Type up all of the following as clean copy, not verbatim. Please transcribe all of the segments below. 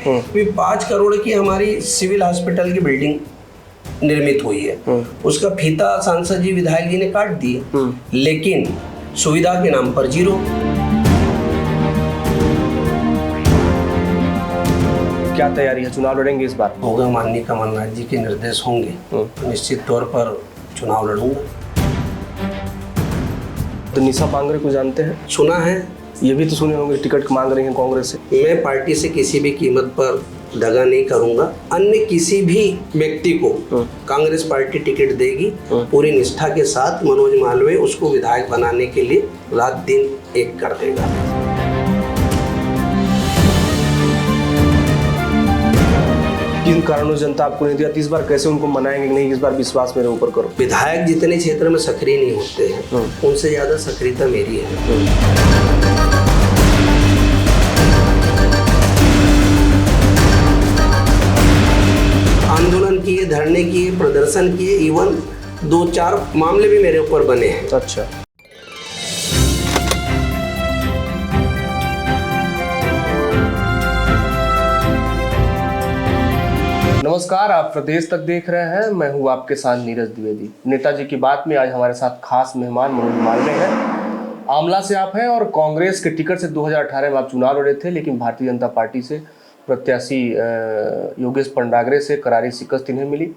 अभी 5 करोड़ की हमारी सिविल हॉस्पिटल की बिल्डिंग निर्मित हुई है, उसका फीता सांसद जी विधायक जी ने काट दिए, लेकिन सुविधा के नाम पर जीरो। क्या तैयारी है, चुनाव लड़ेंगे इस बार? होगा, माननीय कमलनाथ जी के निर्देश होंगे तो निश्चित तौर पर चुनाव लड़ूंगा। तो निशा पांगरे को जानते हैं? सुना है। ये भी तो सुने होंगे टिकट मांग रही हैं कांग्रेस से। मैं पार्टी से किसी भी कीमत पर दगा नहीं करूंगा। अन्य किसी भी व्यक्ति को कांग्रेस पार्टी टिकट देगी, पूरी निष्ठा के साथ मनोज मालवीय उसको विधायक बनाने के लिए रात दिन एक कर देगा। किन कारणों जनता आपको नहीं दिया, इस बार कैसे उनको मनाएंगे? नहीं, इस बार विश्वास मेरे ऊपर करो। विधायक जितने क्षेत्र में सक्रिय नहीं होते हैं उनसे ज्यादा सक्रियता मेरी है। आंदोलन किए, धरने किए, प्रदर्शन किए, इवन 2-4 मामले भी मेरे ऊपर बने हैं। अच्छा। नमस्कार, आप प्रदेश तक देख रहे हैं। मैं हूं आपके साथ नीरज द्विवेदी। नेताजी की बात में आज हमारे साथ खास मेहमान मनोज मालवीय हैं। आमला से आप हैं और कांग्रेस के टिकट से 2018 में आप चुनाव लड़े थे, लेकिन भारतीय जनता पार्टी से प्रत्याशी योगेश पंडागरे से करारी शिकस्त इन्हें मिली।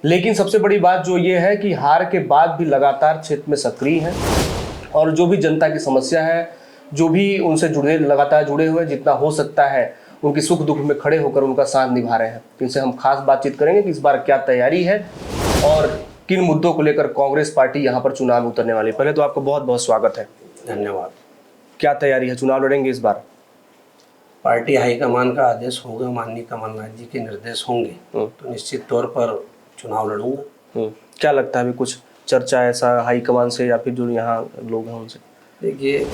लेकिन सबसे बड़ी बात जो ये है कि हार के बाद भी लगातार क्षेत्र में सक्रिय हैं और जो भी जनता की समस्या है, जो भी उनसे लगातार जुड़े हुए, जितना हो सकता है उनकी सुख दुख में खड़े होकर उनका साथ निभा रहे हैं। इनसे हम खास बातचीत करेंगे कि इस बार क्या तैयारी है और किन मुद्दों को लेकर कांग्रेस पार्टी यहाँ पर चुनाव में उतरने वाली है। पहले तो आपका बहुत बहुत स्वागत है। धन्यवाद। क्या तैयारी है, चुनाव लड़ेंगे इस बार? पार्टी हाईकमान का आदेश होगा, माननीय कमलनाथ जी के निर्देश होंगे तो निश्चित तौर पर चुनाव लड़ूंगा। क्या लगता है, अभी कुछ चर्चा ऐसा हाईकमान से या फिर जो यहाँ लोग हैं उनसे? देखिए,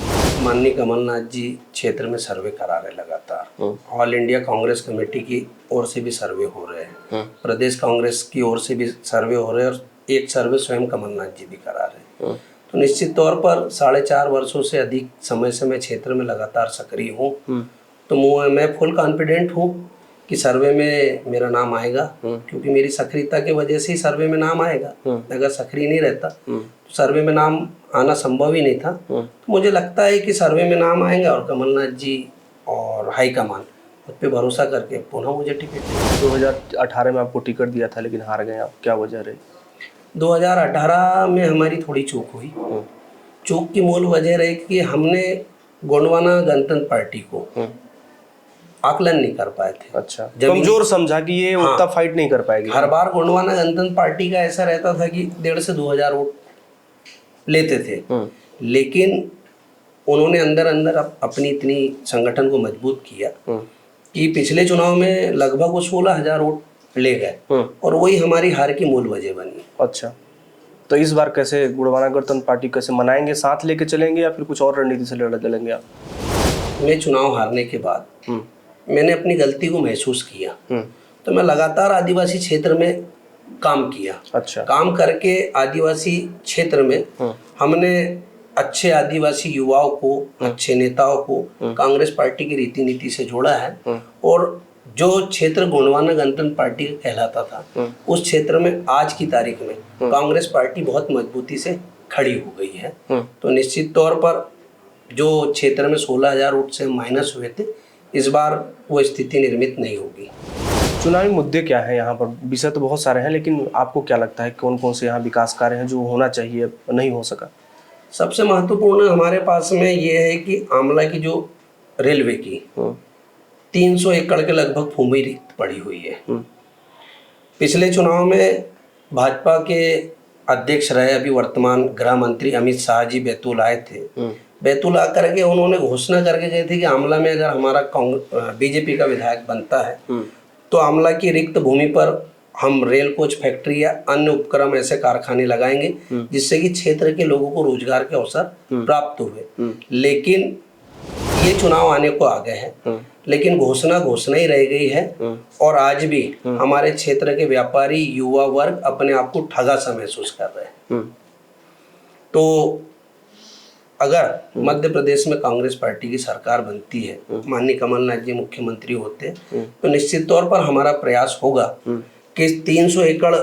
माननीय कमलनाथ जी क्षेत्र में सर्वे करा रहे लगातार। ऑल इंडिया कांग्रेस कमेटी की ओर से भी सर्वे हो रहे हैं, प्रदेश कांग्रेस की ओर से भी सर्वे हो रहे हैं और एक सर्वे स्वयं कमलनाथ जी भी करा रहे हैं। तो निश्चित तौर पर 4.5 वर्षों से अधिक समय से मैं क्षेत्र में लगातार सक्रिय हूँ, तो मैं फुल कॉन्फिडेंट हूँ कि सर्वे में मेरा नाम आएगा, क्योंकि मेरी सक्रियता की वजह से ही सर्वे में नाम आएगा। अगर सक्रिय नहीं रहता तो सर्वे में नाम आना संभव ही नहीं था। तो मुझे लगता है कि सर्वे में नाम आएंगे और कमलनाथ जी और हाईकमान उस पर भरोसा करके पुनः मुझे टिकट। 2018 में आपको टिकट दिया था लेकिन हार गए आप, क्या वजह रही? 2018 में हमारी थोड़ी चूक हुई। चूक की मूल वजह रही कि हमने गोंडवाना गणतंत्र पार्टी को आकलन नहीं कर पाए थे। अच्छा, कमजोर समझा कि ये उतना फाइट नहीं कर पाएगी। हर बार गोंडवाना गणतंत्र पार्टी का ऐसा रहता था कि 1,500 से 2,000 वोट लेते थे, लेकिन उन्होंने अंदर अंदर अपनी इतनी संगठन को मजबूत किया कि पिछले चुनाव में लगभग वो 16,000 वोट ले गए और वही हमारी हार की मूल वजह बनी। अच्छा, तो इस बार कैसे गोंडवाना गणतंत्र पार्टी कैसे मनाएंगे? साथ लेके चलेंगे या फिर कुछ और रणनीति से लड़ेंगे आप? मैं चुनाव हारने के बाद मैंने अपनी गलती को महसूस किया, तो मैं लगातार आदिवासी क्षेत्र में काम किया। अच्छा। काम करके आदिवासी क्षेत्र में हमने अच्छे आदिवासी युवाओं को, अच्छे नेताओं को कांग्रेस पार्टी की रीति नीति से जोड़ा है और जो क्षेत्र गोंडवाना गणतंत्र पार्टी कहलाता था उस क्षेत्र में आज की तारीख में कांग्रेस पार्टी बहुत मजबूती से खड़ी हो गई है। तो निश्चित तौर पर जो क्षेत्र में 16,000 वोट से माइनस हुए थे, इस बार वो स्थिति निर्मित नहीं होगी। चुनावी मुद्दे क्या है यहाँ पर? विषय तो बहुत सारे हैं, लेकिन आपको क्या लगता है कौन कौन से यहाँ विकास कार्य हैं जो होना चाहिए नहीं हो सका? सबसे महत्वपूर्ण हमारे पास में ये है कि आमला की जो रेलवे की 300 एकड़ के लगभग भूमि रिक्त पड़ी हुई है। पिछले चुनाव में भाजपा के अध्यक्ष रहे अभी वर्तमान गृह मंत्री अमित शाह जी बैतूल आए थे। बैतूल आकर के उन्होंने घोषणा करके गए थे कि आमला में अगर हमारा बीजेपी का विधायक बनता है तो आमला की रिक्त भूमि पर हम रेल कोच फैक्ट्री या अन्य उपक्रम ऐसे कारखाने लगाएंगे जिससे कि क्षेत्र के लोगों को रोजगार के अवसर प्राप्त हुए। लेकिन ये चुनाव आने को आ गए हैं, लेकिन घोषणा ही रह गई है और आज भी हमारे क्षेत्र के व्यापारी युवा वर्ग अपने आप को ठगा सा महसूस कर रहे हैं। तो अगर मध्य प्रदेश में कांग्रेस पार्टी की सरकार बनती है, माननीय कमलनाथ जी मुख्यमंत्री होते हैं, तो निश्चित तौर पर हमारा प्रयास होगा कि 300 एकड़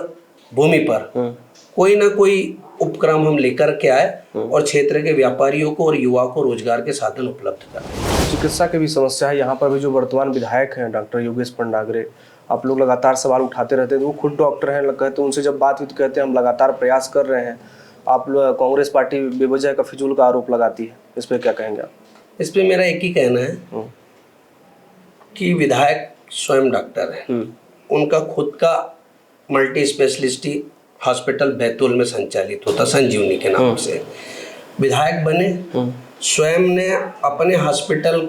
भूमि पर कोई ना कोई उपक्रम हम लेकर के आए और क्षेत्र के व्यापारियों को और युवा को रोजगार के साधन उपलब्ध कराएं। चिकित्सा की भी समस्या है यहाँ पर भी। जो वर्तमान विधायक हैं डॉक्टर योगेश पंडागरे, आप लोग लगातार सवाल उठाते रहते हैं, वो खुद डॉक्टर हैं, कहते हैं उनसे जब बात हुई तो कहते हैं हम लगातार प्रयास कर रहे हैं। आप लोग कांग्रेस पार्टी बेवजह का फिजूल का आरोप लगाती है, इस पर क्या कहेंगे आप? इस पे मेरा एक ही कहना है कि विधायक स्वयं डॉक्टर है, उनका खुद का मल्टी स्पेशलिस्टी हॉस्पिटल बैतूल में संचालित होता संजीवनी के नाम से। विधायक बने, स्वयं ने अपने हॉस्पिटल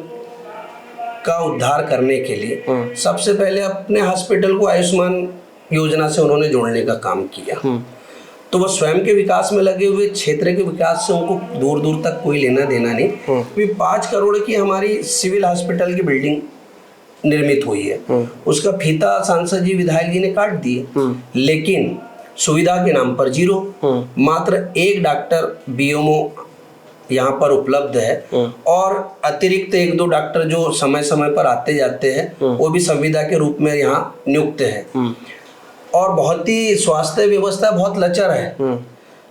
का उद्धार करने के लिए सबसे पहले अपने हॉस्पिटल को आयुष्मान योजना से उन्होंने जोड़ने का काम किया। तो वो स्वयं के विकास में लगे हुए, क्षेत्र के विकास से उनको दूर दूर तक कोई लेना देना नहीं। भी 5 करोड़ की हमारी सिविल हॉस्पिटल की बिल्डिंग निर्मित हुई है, उसका फीता सांसद जी विधायक जी ने काट दिए, लेकिन सुविधा के नाम पर 0। मात्र 1 डॉक्टर बीएमओ यहाँ पर उपलब्ध है और अतिरिक्त 1-2 डॉक्टर जो समय समय पर आते जाते हैं वो भी संविदा के रूप में यहाँ नियुक्त है। और बहुत ही स्वास्थ्य व्यवस्था बहुत लचर है।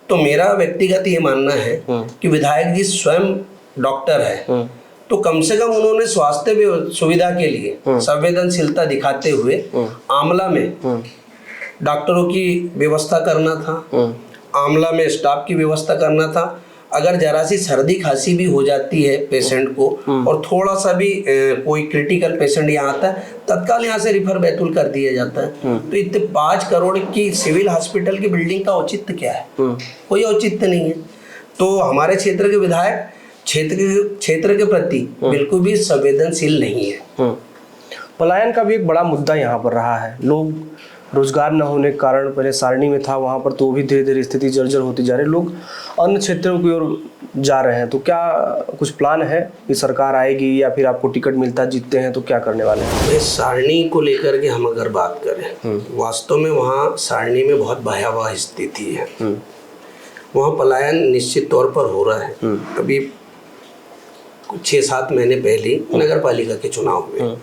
तो मेरा व्यक्तिगत ये मानना है कि विधायक जी स्वयं डॉक्टर है, तो कम से कम उन्होंने स्वास्थ्य सुविधा के लिए संवेदनशीलता दिखाते हुए आमला में डॉक्टरों की व्यवस्था करना था, आमला में स्टाफ की व्यवस्था करना था। अगर जरा सी सर्दी खांसी भी हो जाती है पेशेंट को और थोड़ा सा भी कोई क्रिटिकल पेशेंट यहाँ आता है, तत्काल यहाँ से रिफर बैतूल कर दिया जाता है। तो इतने 5 करोड़ की सिविल हॉस्पिटल की बिल्डिंग का औचित्य क्या है? कोई औचित्य नहीं है। तो हमारे क्षेत्र के विधायक क्षेत्र के प्रति बिल्कुल भी संवेदनशील नहीं है। पलायन का भी एक बड़ा मुद्दा यहाँ पर रहा है। लोग रोजगार न होने के कारण, पहले सारणी में था वहाँ पर, तो भी धीरे धीरे स्थिति जर्जर होती जा रही है, लोग अन्य क्षेत्रों की ओर जा रहे हैं। तो क्या कुछ प्लान है कि सरकार आएगी या फिर आपको टिकट मिलता जीतते हैं तो क्या करने वाले हैं? इस सारणी को लेकर के हम अगर बात करें, वास्तव में वहाँ सारणी में बहुत भयावह स्थिति है। वहाँ पलायन निश्चित तौर पर हो रहा है। अभी 6-7 महीने पहले नगर पालिका के चुनाव में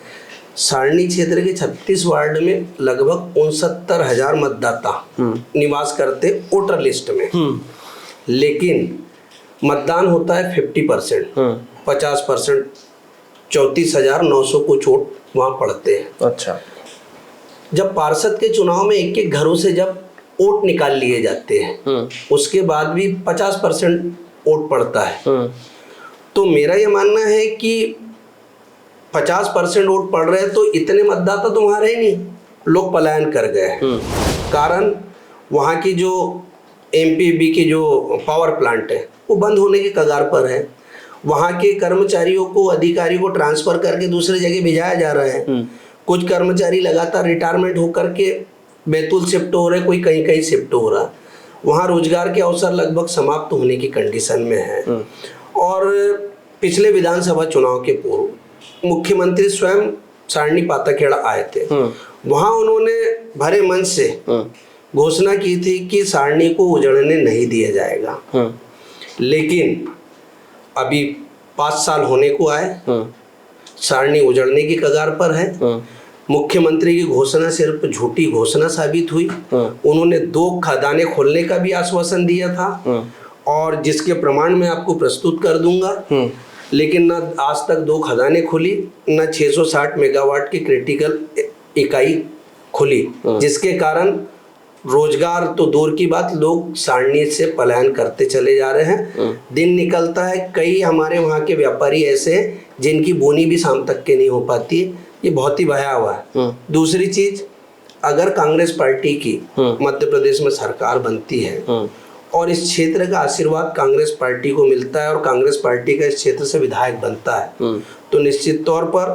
सारणी क्षेत्र के 36 वार्ड में लगभग 69,000 मतदाता निवास करते वोटर लिस्ट में, लेकिन मतदान होता है 50%, 50%, 34,900 कुछ वोट वहाँ पड़ते हैं। अच्छा। जब पार्षद के चुनाव में एक एक घरों से जब वोट निकाल लिए जाते हैं, उसके बाद भी 50% वोट पड़ता है। तो मेरा ये मानना है कि 50% वोट पड़ रहे हैं तो इतने मतदाता तो वहाँ रहे नहीं, लोग पलायन कर गए हैं। कारण वहाँ की जो एमपीबी की जो पावर प्लांट है वो बंद होने के कगार पर है। वहाँ के कर्मचारियों को, अधिकारी को ट्रांसफर करके दूसरी जगह भेजाया जा रहा है। कुछ कर्मचारी लगातार रिटायरमेंट होकर के बैतूल शिफ्ट हो रहे, कोई कहीं कहीं शिफ्ट हो रहा। वहाँ रोजगार के अवसर लगभग समाप्त होने की कंडीशन में है। और पिछले विधानसभा चुनाव के पूर्व मुख्यमंत्री स्वयं सारणी पाताखेड़ा आए थे। वहाँ उन्होंने भरे मन से घोषणा की थी कि सारणी को उजड़ने नहीं दिया जाएगा, लेकिन अभी 5 साल होने को आए, सारणी उजड़ने की कगार पर है। मुख्यमंत्री की घोषणा सिर्फ झूठी घोषणा साबित हुई। उन्होंने 2 खदानें खोलने का भी आश्वासन दिया था और जिसके प्रमाण मैं आपको प्रस्तुत कर दूंगा, लेकिन न आज तक 2 खदानें खुली, न 660 मेगावाट की क्रिटिकल इकाई खुली, जिसके कारण रोजगार तो दूर की बात, लोग सारणी से पलायन करते चले जा रहे हैं। दिन निकलता है, कई हमारे वहाँ के व्यापारी ऐसे हैं जिनकी बोनी भी शाम तक के नहीं हो पाती है। ये बहुत ही भयावह है। दूसरी चीज, अगर कांग्रेस पार्टी की मध्य प्रदेश में सरकार बनती है और इस क्षेत्र का आशीर्वाद कांग्रेस पार्टी को मिलता है और कांग्रेस पार्टी का इस क्षेत्र से विधायक बनता है, तो निश्चित तौर पर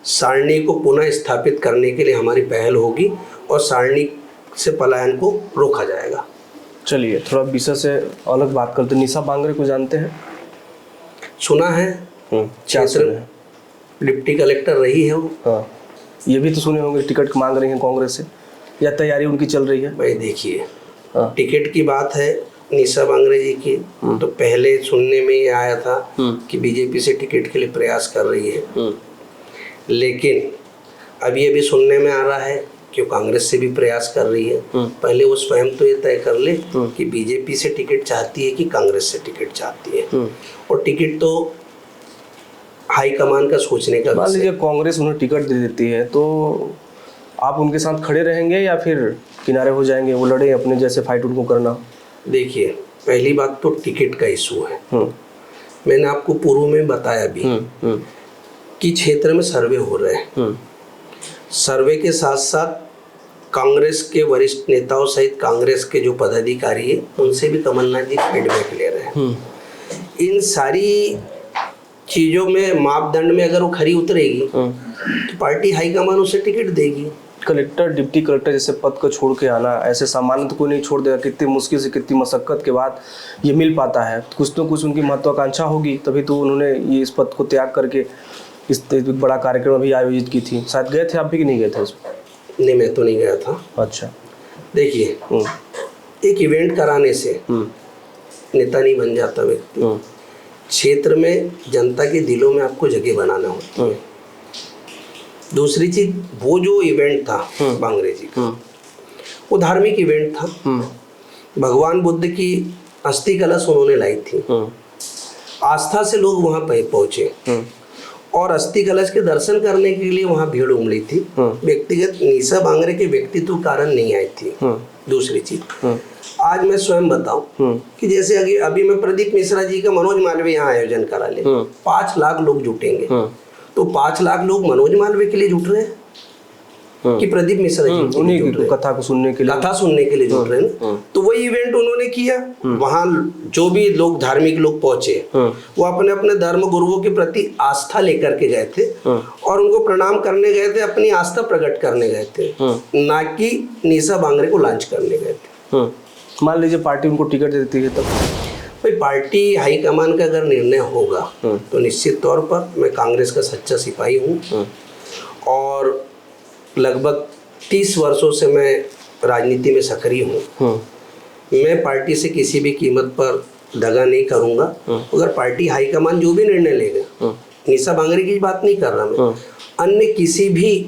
सारणी को पुनः स्थापित करने के लिए हमारी पहल होगी और सारणी से पलायन को रोका जाएगा। चलिए थोड़ा विषय से अलग बात करते। निशा बांगरे को जानते हैं? सुना है, क्षेत्र डिप्टी कलेक्टर रही है वो। हाँ, ये भी तो सुने होंगे टिकट मांग रही हैं कांग्रेस से, या तैयारी उनकी चल रही है? भाई देखिए, टिकट की बात है, निशा बांगरे जी की, तो पहले सुनने में ये आया था कि बीजेपी से टिकट के लिए प्रयास कर रही है, लेकिन अभी सुनने में आ रहा है कि वो कांग्रेस से भी प्रयास कर रही है। पहले वो स्वयं तो ये तय कर ले कि बीजेपी से टिकट चाहती है कि कांग्रेस से टिकट चाहती है, और टिकट तो हाईकमान का सोचने का। मान लीजिए कांग्रेस उन्हें टिकट दे देती है तो आप उनके साथ खड़े रहेंगे या फिर किनारे हो जाएंगे, वो लड़े अपने जैसे फाइट उनको करना? देखिए, पहली बात तो टिकट का इशू है। मैंने आपको पूर्व में बताया भी कि क्षेत्र में सर्वे हो रहे हैं। सर्वे के साथ साथ कांग्रेस के वरिष्ठ नेताओं सहित कांग्रेस के जो पदाधिकारी है उनसे भी कमलनाथ जी फीडबैक ले रहे हैं। इन सारी चीजों में मापदंड में अगर वो खरी उतरेगी तो पार्टी हाईकमान उसे टिकट देगी। कलेक्टर, डिप्टी कलेक्टर जैसे पद को छोड़ के आना, ऐसे सामान्य तो कोई नहीं छोड़ देगा। कितनी मुश्किल से, कितनी मशक्कत के बाद ये मिल पाता है। कुछ तो कुछ उनकी महत्वाकांक्षा होगी, तभी तो उन्होंने ये इस पद को त्याग करके इस बड़ा कार्यक्रम अभी आयोजित की थी। शायद गए थे आप भी कि नहीं गए थे इसमें? नहीं, मैं तो नहीं गया था। अच्छा, देखिए, एक इवेंट कराने से नेता नहीं बन जाता व्यक्ति। क्षेत्र में जनता के दिलों में आपको जगह बनाना होती है। दूसरी चीज, वो जो इवेंट था बांगरे जी का, वो धार्मिक इवेंट था। भगवान बुद्ध की अस्थि कलश उन्होंने लाई थी। आस्था से लोग वहां पहुंचे और अस्थि कलश के दर्शन करने के लिए वहां भीड़ उमड़ी थी। व्यक्तिगत निशा बांगरे के व्यक्तित्व कारण नहीं आई थी। दूसरी चीज, आज मैं स्वयं बताऊं कि जैसे अभी मैं प्रदीप मिश्रा जी का मनोज मालवीय यहाँ आयोजन करा ले, 5 लाख लोग जुटेंगे, तो 5 लाख लोग मनोज मालवीय के लिए जुट रहे हैं कि प्रदीप मिश्रा जी उन्हीं की कथा को सुनने के लिए, कथा सुनने के लिए जुट रहे हैं। तो वही इवेंट उन्होंने किया। वहां जो भी लोग, धार्मिक लोग पहुंचे, वो अपने अपने धर्म गुरुओं के प्रति आस्था लेकर के गए थे और उनको प्रणाम करने गए थे, अपनी आस्था प्रकट करने गए थे, ना कि निशा बांगरे को लॉन्च करने गए थे। मान लीजिए पार्टी उनको टिकट देती है तब भाई, पार्टी हाईकमान का अगर निर्णय होगा तो निश्चित तौर पर मैं कांग्रेस का सच्चा सिपाही हूँ और लगभग 30 वर्षों से मैं राजनीति में सक्रिय हूँ। मैं पार्टी से किसी भी कीमत पर दगा नहीं करूँगा। अगर पार्टी हाईकमान जो भी निर्णय लेगा, निशा बांगरे की बात नहीं कर रहा मैं, अन्य किसी भी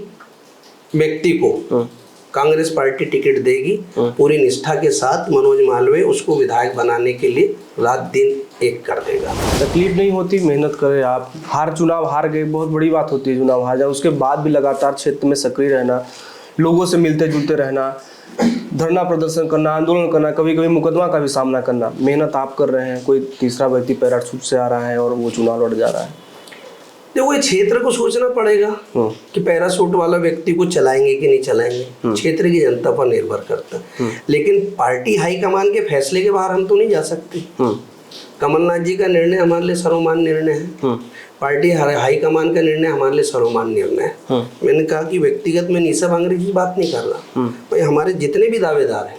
व्यक्ति को कांग्रेस पार्टी टिकट देगी पूरी निष्ठा के साथ। मनोज मालवीय उसको विधायक बनाने के लिए रात दिन एक कर देगा। तकलीफ नहीं होती? मेहनत करें आप, चुनाव हार गए, बहुत बड़ी बात होती है चुनाव हार जाए, उसके बाद भी लगातार क्षेत्र में सक्रिय रहना, लोगों से मिलते जुलते रहना, धरना प्रदर्शन करना, आंदोलन करना, कभी कभी मुकदमा का भी सामना करना। मेहनत आप कर रहे हैं, कोई तीसरा व्यक्ति पैराशूट से आ रहा है और वो चुनाव लड़ जा रहा है। देखो, ये क्षेत्र को सोचना पड़ेगा कि पैराशूट वाला व्यक्ति को चलाएंगे कि नहीं चलाएंगे, क्षेत्र की जनता पर निर्भर करता है। लेकिन पार्टी हाईकमान के फैसले के बाहर हम तो नहीं जा सकते। कमलनाथ जी का निर्णय हमारे लिए सर्वमान्य निर्णय है, पार्टी हाईकमान का निर्णय हमारे लिए सर्वमान्य निर्णय है। मैंने कहा कि व्यक्तिगत में निशा बांगरे की बात नहीं कर रहा। भाई, हमारे जितने भी दावेदार हैं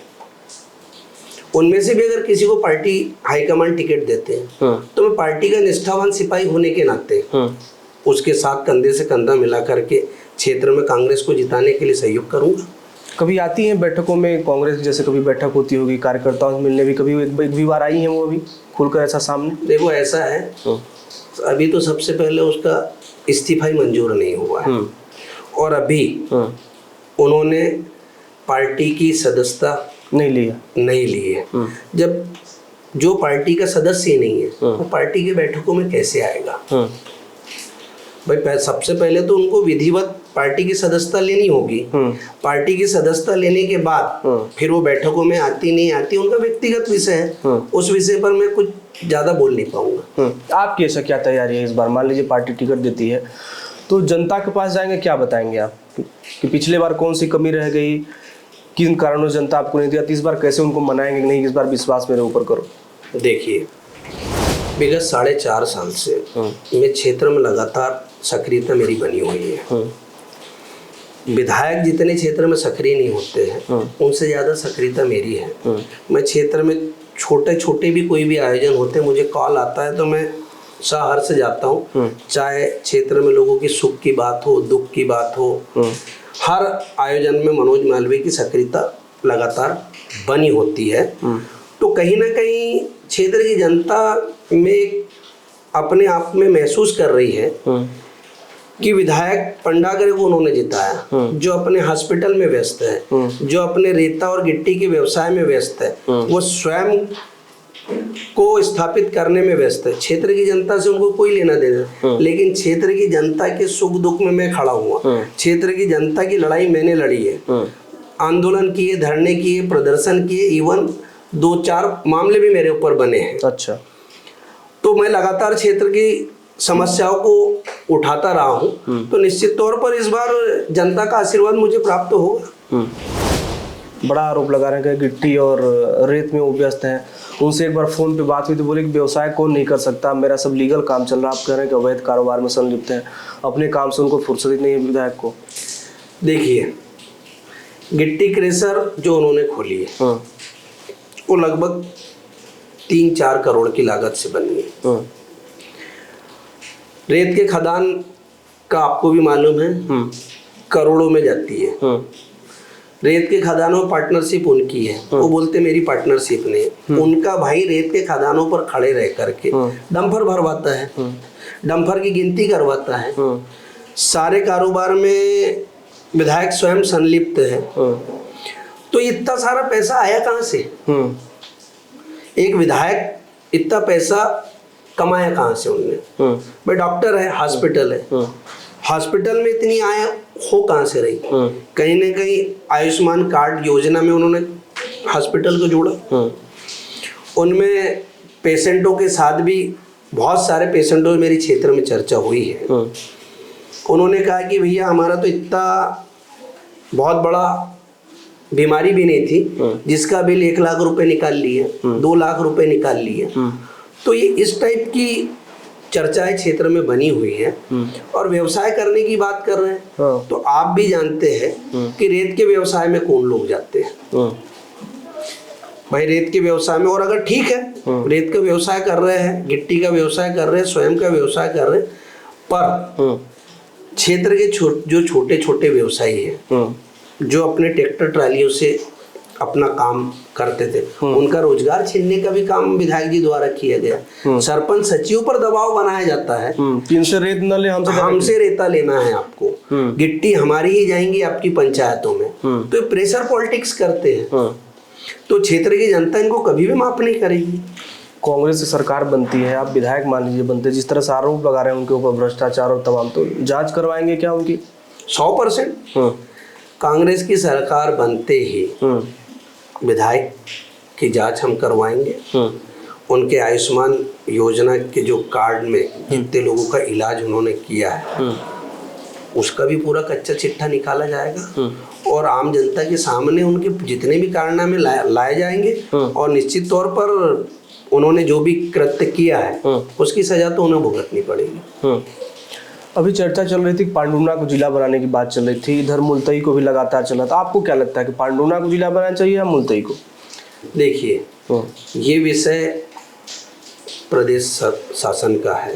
उनमें से भी अगर किसी को पार्टी हाईकमान टिकट देते हैं तो मैं पार्टी का निष्ठावान सिपाही होने के नाते उसके साथ कंधे से कंधा मिला करके क्षेत्र में कांग्रेस को जिताने के लिए सहयोग करूंगा। कभी आती हैं बैठकों में कांग्रेस, जैसे कभी बैठक होती होगी कार्यकर्ताओं से मिलने, भी कभी एक भी बार आई हैं वो अभी खुलकर ऐसा सामने? देखो, ऐसा है, अभी तो सबसे पहले उसका इस्तीफा ही मंजूर नहीं हुआ है और अभी उन्होंने पार्टी की सदस्यता नहीं ली है। जब जो पार्टी का सदस्य ही नहीं है वो पार्टी की बैठकों में कैसे आएगा? भाई, सबसे पहले तो उनको विधिवत पार्टी की सदस्यता लेनी होगी। पार्टी की सदस्यता लेने के बाद फिर वो बैठकों में आती नहीं आती उनका व्यक्तिगत विषय है। उस विषय पर मैं कुछ ज्यादा बोल नहीं पाऊंगा। आपकी ऐसा क्या तैयारी है इस बार? मान लीजिए पार्टी टिकट देती है तो जनता के पास जाएंगे, क्या बताएंगे आप कि पिछले बार कौन सी कमी रह गई, किन कारणों से जनता आपको नहीं दिया, इस बार कैसे उनको मनाएंगे कि नहीं इस बार विश्वास मेरे ऊपर करो? देखिए, विगत 4.5 साल से मैं क्षेत्र में लगातार सक्रियता मेरी बनी हुई है। विधायक जितने क्षेत्र में सक्रिय नहीं होते हैं उनसे ज़्यादा सक्रियता मेरी है। मैं क्षेत्र में छोटे छोटे भी कोई भी आयोजन होते हैं, मुझे कॉल आता है तो मैं सहर्ष जाता हूँ। चाहे क्षेत्र में लोगों की सुख की बात हो, दुख की बात हो, हर आयोजन में मनोज मालवीय की सक्रियता लगातार बनी होती है तो कहीं ना कहीं क्षेत्र की जनता में अपने आप में महसूस कर रही है कि विधायक पंडागरे को उन्होंने जिताया, जो अपने हॉस्पिटल में व्यस्त है, जो अपने रेता और गिट्टी के व्यवसाय में व्यस्त है, वो स्वयं को स्थापित करने में व्यस्त है। क्षेत्र की जनता से उनको कोई लेना देना, लेकिन क्षेत्र की जनता के सुख दुख में मैं खड़ा हुआ। क्षेत्र की जनता की लड़ाई मैंने लड़ी है, आंदोलन किए, धरने किए, प्रदर्शन किए, इवन 2-4 मामले भी मेरे ऊपर बने हैं। अच्छा, तो मैं लगातार क्षेत्र की समस्याओं को उठाता रहा हूँ, तो निश्चित तौर पर इस बार जनता का आशीर्वाद मुझे प्राप्त होगा। बड़ा आरोप लगा रहे हैं कि गिट्टी और रेत में वो व्यस्त हैं। उनसे एक बार फोन पे बात हुई तो बोले कि व्यवसाय कौन नहीं कर सकता, मेरा सब लीगल काम चल रहा है। आप कह रहे हैं कि अवैध कारोबार में संलिप्त हैं, अपने काम से उनको फुर्सत ही नहीं है विधायक को। देखिए, गिट्टी क्रेशर जो उन्होंने खोली है वो लगभग 3-4 करोड़ की लागत से बनी है। रेत के खदान का आपको भी मालूम है, करोड़ों में जाती है। रेत के खदानों में पार्टनरशिप उनकी है, वो बोलते मेरी पार्टनरशिप नहीं। उनका भाई रेत के खदानों पर खड़े रह करके डंपर भरवाता है, डंपर की गिनती करवाता है, सारे कारोबार में विधायक स्वयं संलिप्त है। तो इतना सारा पैसा आया कहाँ से? एक विधायक इतना पैसा कमाया कहाँ से उनने? भाई डॉक्टर है, हॉस्पिटल है, हॉस्पिटल में इतनी आय हो कहाँ से रही? कहीं ना कहीं आयुष्मान कार्ड योजना में उन्होंने हॉस्पिटल को जोड़ा। उनमें पेशेंटों के साथ भी बहुत सारे पेशेंटों में मेरी क्षेत्र में चर्चा हुई है। उन्होंने कहा कि भैया हमारा तो इतना बहुत बड़ा बीमारी भी नहीं थी जिसका बिल 1 लाख रुपए निकाल लिए, 2 लाख रुपए निकाल लिए। तो ये इस टाइप की चर्चाएं क्षेत्र में बनी हुई है। और व्यवसाय करने की बात कर रहे हैं, तो आप भी जानते हैं कि रेत के व्यवसाय में कौन लोग जाते हैं। भाई रेत के व्यवसाय में, और अगर ठीक है रेत का व्यवसाय कर रहे हैं, गिट्टी का व्यवसाय कर रहे हैं, स्वयं का व्यवसाय कर रहे हैं, पर क्षेत्र के जो छोटे छोटे व्यवसायी हैं, जो अपने ट्रैक्टर ट्रालियों से अपना काम करते थे, उनका रोजगार छीनने का भी काम विधायक जी द्वारा किया गया। सरपंच सचिव पर दबाव बनाया जाता है, इनसे रेत न ले, हमसे रेता लेना है आपको, गिट्टी हमारी ही जाएंगी आपकी पंचायतों में। तो ये प्रेशर पॉलिटिक्स करते हैं। तो क्षेत्र की जनता इनको कभी भी माफ नहीं करेगी। कांग्रेस की सरकार बनती है, आप विधायक मान लीजिए बनते, जिस तरह से आरोप लगा रहे हैं उनके ऊपर भ्रष्टाचार और तमाम, तो जांच करवाएंगे क्या उनकी? 100% कांग्रेस की सरकार बनते ही विधायक की जांच हम करवाएंगे। उनके आयुष्मान योजना के जो कार्ड में कितने लोगों का इलाज उन्होंने किया है, उसका भी पूरा कच्चा चिट्ठा निकाला जाएगा और आम जनता के सामने उनके जितने भी कारनामे लाए जाएंगे। और निश्चित तौर पर उन्होंने जो भी कृत्य किया है उसकी सजा तो उन्हें भुगतनी पड़ेगी। अभी चर्चा चल रही थी पांडुना को जिला बनाने की बात चल रही थी, इधर मुलतई को भी लगातार चला था। आपको क्या लगता है कि पांडुना को जिला बनाना चाहिए या मुलतई को? देखिए, ये विषय प्रदेश शासन का है।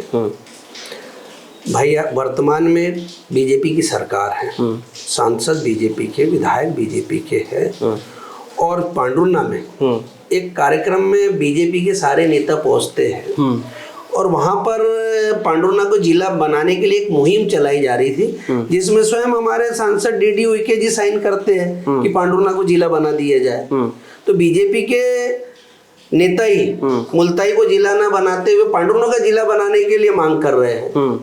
भाई वर्तमान में बीजेपी की सरकार है, सांसद बीजेपी के, विधायक बीजेपी के हैं, और पांडुना में एक कार्यक्रम में बीजेपी के सारे नेता पहुंचते हैं और वहां पर पांडुना को जिला बनाने के लिए एक मुहिम चलाई जा रही थी, जिसमें स्वयं हमारे सांसद डीडी उइके जी साइन करते हैं कि पांडुना को जिला बना दिया जाए। तो बीजेपी के नेता ही मुलताई को जिला न बनाते हुए पांडुना का जिला बनाने के लिए मांग कर रहे हैं,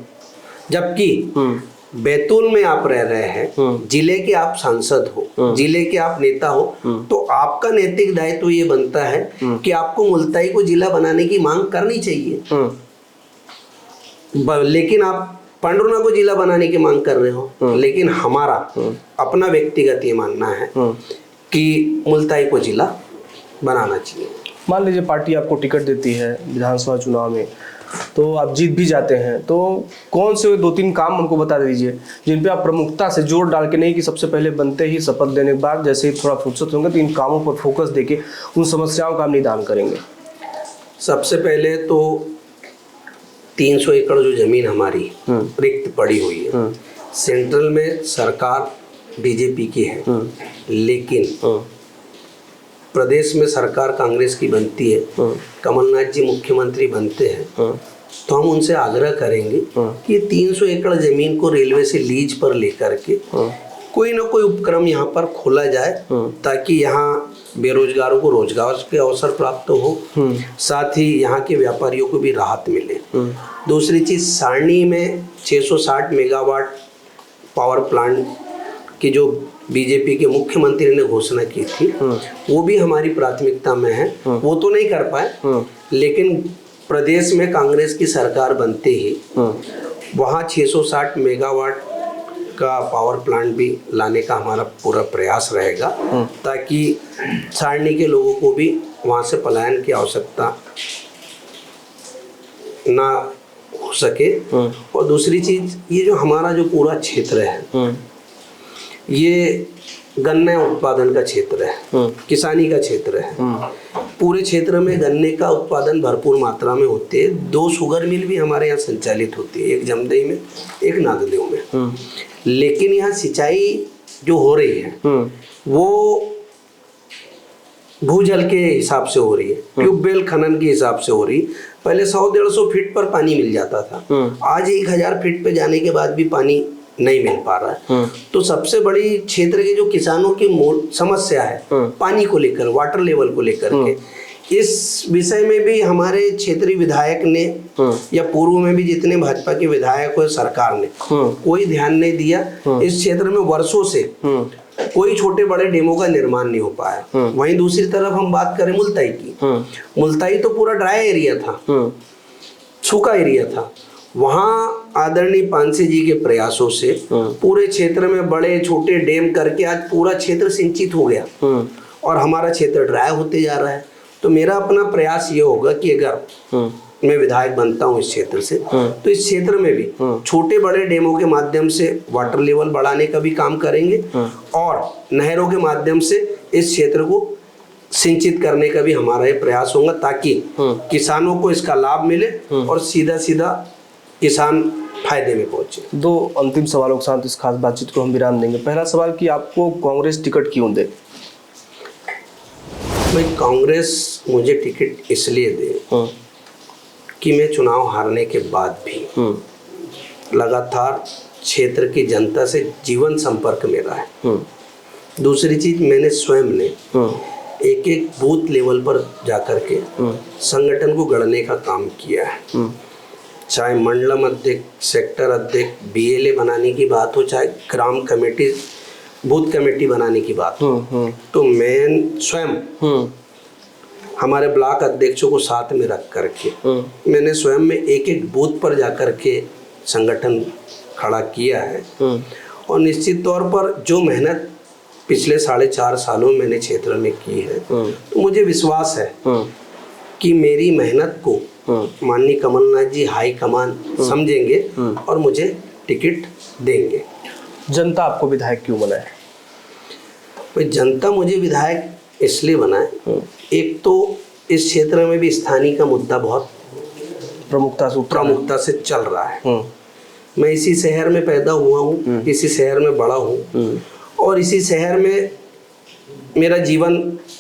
जबकि बैतूल में आप रह रहे हैं, जिले के आप सांसद हो, जिले के आप नेता हो, तो आपका नैतिक दायित्व ये बनता है कि आपको मुलताई को जिला बनाने की मांग करनी चाहिए। लेकिन आप पांडुना को जिला बनाने की मांग कर रहे हो। लेकिन हमारा अपना व्यक्तिगत ये मानना है कि मुलताई को जिला बनाना चाहिए। मान लीजिए पार्टी आपको टिकट देती है विधानसभा चुनाव में, तो आप जीत भी जाते हैं, तो कौन से 2-3 काम हमको बता दीजिए जिन पे आप प्रमुखता से जोर डाल के, नहीं कि सबसे पहले बनते ही शपथ लेने के बाद जैसे ही थोड़ा फुर्सत होंगे तो इन कामों पर फोकस देके उन समस्याओं का हम निदान करेंगे। सबसे पहले तो 300 एकड़ जो जमीन हमारी रिक्त पड़ी हुई है, सेंट्रल में सरकार बीजेपी की है, लेकिन प्रदेश में सरकार कांग्रेस की बनती है, कमलनाथ जी मुख्यमंत्री बनते हैं, तो हम उनसे आग्रह करेंगे कि 300 एकड़ जमीन को रेलवे से लीज पर लेकर के कोई ना कोई उपक्रम यहाँ पर खोला जाए, ताकि यहाँ बेरोजगारों को रोजगार के अवसर प्राप्त हो, साथ ही यहाँ के व्यापारियों को भी राहत मिले। दूसरी चीज, सारणी में 660 मेगावाट पावर प्लांट की जो बीजेपी के मुख्यमंत्री ने घोषणा की थी, वो भी हमारी प्राथमिकता में है। वो तो नहीं कर पाए, लेकिन प्रदेश में कांग्रेस की सरकार बनते ही वहाँ 660 मेगावाट का पावर प्लांट भी लाने का हमारा पूरा प्रयास रहेगा, ताकि सारणी के लोगों को भी वहाँ से पलायन की आवश्यकता ना हो सके। और दूसरी चीज, ये जो हमारा जो पूरा क्षेत्र है, ये गन्ना उत्पादन का क्षेत्र है, किसानी का क्षेत्र है। पूरे क्षेत्र में गन्ने का उत्पादन भरपूर मात्रा में होते हैं। 2 शुगर मिल भी हमारे यहाँ संचालित होती है, एक जमदई में, एक नागदेव में। लेकिन यहाँ सिंचाई जो हो रही है वो भूजल के हिसाब से हो रही है, ट्यूबवेल खनन के हिसाब से हो रही। पहले 100-150 फीट पर पानी मिल जाता था, आज 1000 फीट पे जाने के बाद भी पानी नहीं मिल पा रहा है। तो सबसे बड़ी क्षेत्र के जो किसानों की समस्या है पानी को लेकर, वाटर लेवल को लेकर के, इस विषय में भी हमारे क्षेत्रीय विधायक ने या पूर्व में भी जितने भाजपा के विधायक हुए, सरकार ने कोई ध्यान नहीं दिया। इस क्षेत्र में वर्षों से कोई छोटे बड़े डेमो का निर्माण नहीं हो पाया। वहीं दूसरी तरफ हम बात करें मुल्ताई की, मुल्ताई तो पूरा ड्राई एरिया था, सूखा एरिया था। वहाँ आदरणीय पानसे जी के प्रयासों से पूरे क्षेत्र में बड़े छोटे डैम करके आज पूरा क्षेत्र सिंचित हो गया और हमारा क्षेत्र ड्राई होते जा रहा है। तो मेरा अपना प्रयास ये होगा कि अगर मैं विधायक बनता हूँ इस क्षेत्र से, तो इस क्षेत्र में भी छोटे बड़े डेमों के माध्यम से वाटर लेवल बढ़ाने का भी काम करेंगे और नहरों के माध्यम से इस क्षेत्र को सिंचित करने का भी हमारा ये प्रयास होगा, ताकि किसानों को इसका लाभ मिले और सीधा सीधा किसान फायदे में पहुंचे। 2 अंतिम सवालों के साथ इस खास बातचीत को हम विराम देंगे। पहला सवाल कि आपको कांग्रेस टिकट क्यों दे? भाई, कांग्रेस मुझे टिकट इसलिए दे कि मैं चुनाव हारने के बाद भी लगातार क्षेत्र की जनता से जीवन संपर्क में रहा है। दूसरी चीज, मैंने स्वयं ने एक बूथ लेवल पर जाकर के संगठन को गढ़ने का काम किया है। चाहे मंडलम अध्यक्ष, सेक्टर अध्यक्ष, बीएलए बनाने की बात हो, चाहे ग्राम कमेटी, बूथ कमेटी बनाने की बात हो, तो मैं स्वयं हमारे ब्लॉक अध्यक्षों को साथ में रख करके मैंने स्वयं में एक बूथ पर जाकर के संगठन खड़ा किया है। और निश्चित तौर पर जो मेहनत पिछले 4.5 सालों में मैंने क्षेत्र में की है, तो मुझे विश्वास है कि मेरी मेहनत को माननीय कमलनाथ जी हाई कमान समझेंगे और मुझे टिकट देंगे। जनता आपको विधायक क्यों बनाए? भाई, जनता मुझे विधायक इसलिए बनाए, एक तो इस क्षेत्र में भी स्थानीय का मुद्दा बहुत प्रमुखता से चल रहा है। मैं इसी शहर में पैदा हुआ हूँ, इसी शहर में बड़ा हूँ और इसी शहर में मेरा जीवन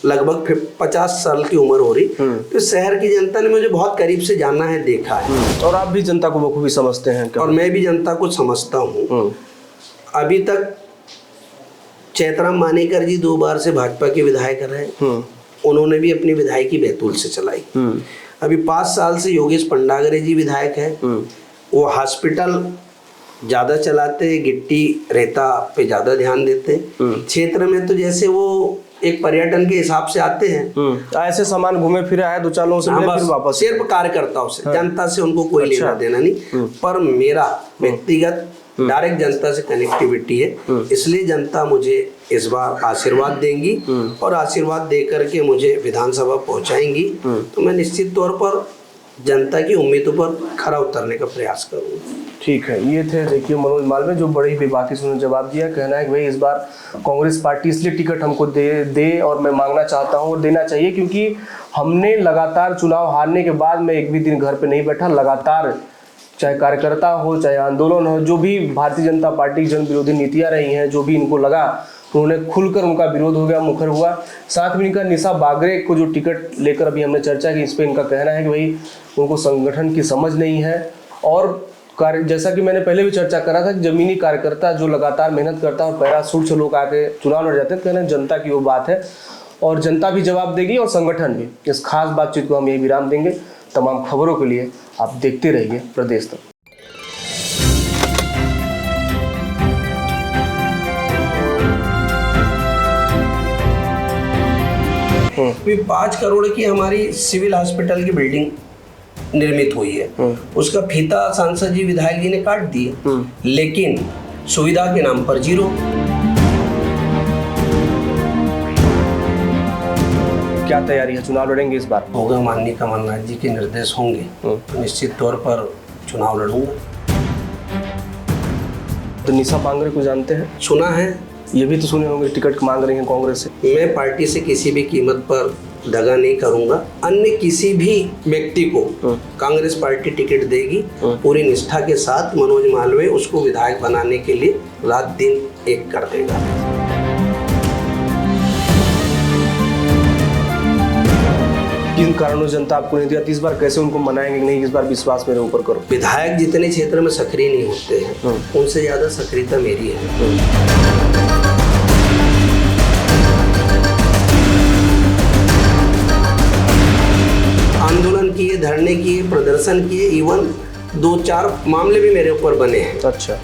लगभग 50 साल की उम्र हो रही। तो शहर की जनता ने मुझे बहुत करीब से जाना है, देखा है। और आप भी जनता को बखूबी समझते हैं? और मैं भी जनता को समझता हूँ। अभी तक चैतराम मानेकर जी 2 बार से भाजपा के विधायक रहे, उन्होंने भी अपनी विधायकी बैतूल से चलाई। अभी 5 साल से योगेश पंडागरे जी विधायक है, वो हॉस्पिटल ज़्यादा चलाते, गिट्टी रेता पे ज़्यादा ध्यान देते। क्षेत्र में तो जैसे वो एक पर्यटन के हिसाब से आते हैं, ऐसे सामान घूमे फिरे आए, 2 चालों से मिले, फिर वापस। सिर्फ कार्यकर्ताओं से, जनता से उनको कोई लेना देना नहीं। पर मेरा व्यक्तिगत डायरेक्ट जनता से कनेक्टिविटी है, इसलिए जनता मुझे इस बार आशीर्वाद देंगी और आशीर्वाद दे करके मुझे विधानसभा पहुंचाएंगी। तो मैं निश्चित तौर पर जनता की उम्मीदों पर खरा उतरने का प्रयास करूँगा। ठीक है, ये थे देखिए मनोज मालवीय, जो बड़े ही बेबाकी से उन्होंने जवाब दिया। कहना है कि भाई इस बार कांग्रेस पार्टी इसलिए टिकट हमको दे और मैं मांगना चाहता हूँ और देना चाहिए, क्योंकि हमने लगातार चुनाव हारने के बाद मैं एक भी दिन घर पे नहीं बैठा। लगातार चाहे कार्यकर्ता हो, चाहे आंदोलन हो, जो भी भारतीय जनता पार्टी जन विरोधी नीतियाँ रही हैं, जो भी इनको लगा उन्होंने खुलकर उनका विरोध हो गया, मुखर हुआ। साथ में इनका निशा बागरे को जो टिकट लेकर अभी हमने चर्चा की, इस पर इनका कहना है कि भाई उनको संगठन की समझ नहीं है और कार्य, जैसा कि मैंने पहले भी चर्चा करा था, जमीनी कार्यकर्ता जो लगातार मेहनत करता है और पैराशूट से लोग आके चुनाव लड़ जाते हैं, कहना जनता की वो बात है और जनता भी जवाब देगी और संगठन भी। इस खास बातचीत को हम यही विराम देंगे। तमाम खबरों के लिए आप देखते रहिए प्रदेश तक। भी 5 करोड़ की हमारी सिविल हॉस्पिटल की बिल्डिंग निर्मित हुई है, उसका फीता सांसद जी विधायक जी ने काट दिए, लेकिन सुविधा के नाम पर 0। क्या तैयारी है, चुनाव लड़ेंगे इस बार? होगा, माननीय कमलनाथ जी के निर्देश होंगे तो निश्चित तौर पर चुनाव लड़ूंगा। तो निशा बांगरे को जानते हैं? सुना है, ये भी तो सुने होंगे टिकट मांग रही हैं कांग्रेस से। मैं पार्टी से किसी भी कीमत पर दगा नहीं करूंगा। अन्य किसी भी व्यक्ति को कांग्रेस पार्टी टिकट देगी, पूरी निष्ठा के साथ मनोज मालवीय उसको विधायक बनाने के लिए रात दिन एक कर देगा। किन कारणों जनता आपको नहीं दिया, इस बार कैसे उनको मनाएंगे कि नहीं इस बार विश्वास मेरे ऊपर करो? विधायक जितने क्षेत्र में सक्रिय नहीं होते हैं उनसे ज्यादा सक्रियता मेरी है। आंदोलन किए, धरने किए, प्रदर्शन किए, इवन 2-4 मामले भी मेरे ऊपर बने हैं। अच्छा।